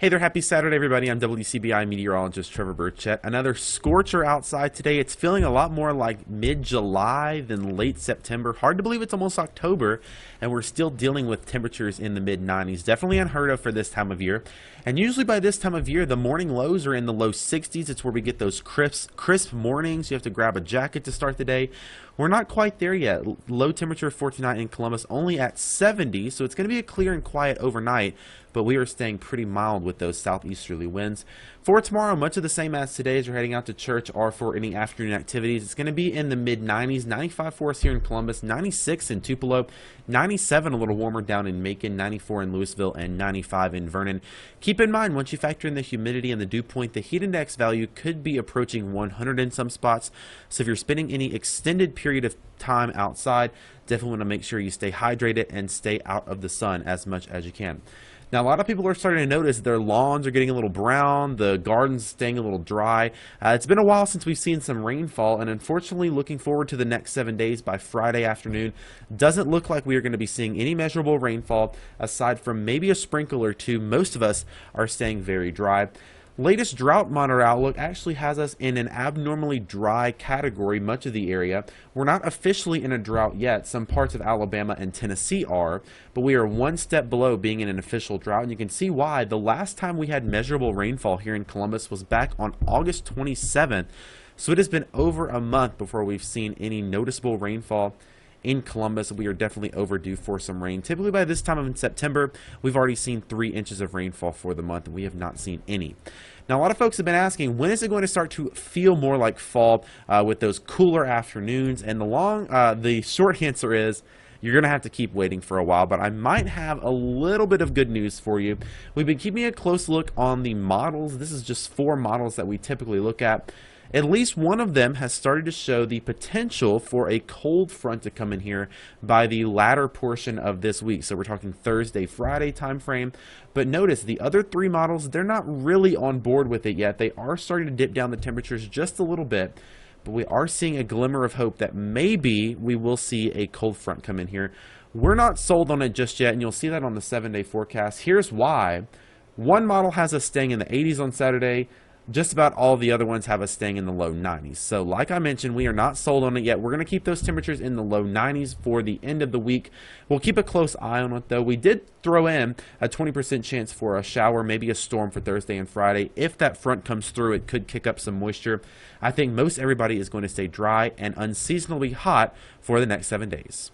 Hey there, happy Saturday, everybody. I'm WCBI meteorologist Trevor Burchett. Another scorcher outside today. It's feeling a lot more like mid-July than late September. Hard to believe it's almost October, and we're still dealing with temperatures in the mid-90s. Definitely unheard of for this time of year. And usually by this time of year, the morning lows are in the low 60s. It's where we get those crisp mornings. You have to grab a jacket to start the day. We're not quite there yet. Low temperature for tonight in Columbus only at 70, so it's going to be a clear and quiet overnight, but we are staying pretty mild with those southeasterly winds. For tomorrow, much of the same as today as you're heading out to church or for any afternoon activities. It's going to be in the mid-90s, 95 for us here in Columbus, 96 in Tupelo, 97 a little warmer down in Macon, 94 in Louisville, and 95 in Vernon. Keep in mind, once you factor in the humidity and the dew point, the heat index value could be approaching 100 in some spots. So if you're spending any extended period of time outside, definitely want to make sure you stay hydrated and stay out of the sun as much as you can. Now, a lot of people are starting to notice their lawns are getting a little brown, the garden's staying a little dry. It's been a while since we've seen some rainfall, and unfortunately, looking forward to the next 7 days by Friday afternoon, doesn't look like we are going to be seeing any measurable rainfall aside from maybe a sprinkle or two. Most of us are staying very dry. Latest drought monitor outlook actually has us in an abnormally dry category, much of the area. We're not officially in a drought yet. Some parts of Alabama and Tennessee are, but we are one step below being in an official drought, and you can see why. The last time we had measurable rainfall here in Columbus was back on August 27th, so it has been over a month before we've seen any noticeable rainfall in Columbus. We are definitely overdue for some rain. Typically by this time in September, we've already seen 3 inches of rainfall for the month, and we have not seen any. Now, a lot of folks have been asking, when is it going to start to feel more like fall with those cooler afternoons? And the short answer is, you're going to have to keep waiting for a while, but I might have a little bit of good news for you. We've been keeping a close look on the models. This is just 4 models that we typically look at. At least one of them has started to show the potential for a cold front to come in here by the latter portion of this week. So we're talking Thursday, Friday time frame. But notice the other 3 models, they're not really on board with it yet. They are starting to dip down the temperatures just a little bit. But we are seeing a glimmer of hope that maybe we will see a cold front come in here. We're not sold on it just yet, and you'll see that on the 7-day forecast. Here's why. One model has us staying in the 80s on Saturday. Just about all the other ones have us staying in the low 90s. So like I mentioned, we are not sold on it yet. We're going to keep those temperatures in the low 90s for the end of the week. We'll keep a close eye on it, though. We did throw in a 20% chance for a shower, maybe a storm for Thursday and Friday. If that front comes through, it could kick up some moisture. I think most everybody is going to stay dry and unseasonably hot for the next 7 days.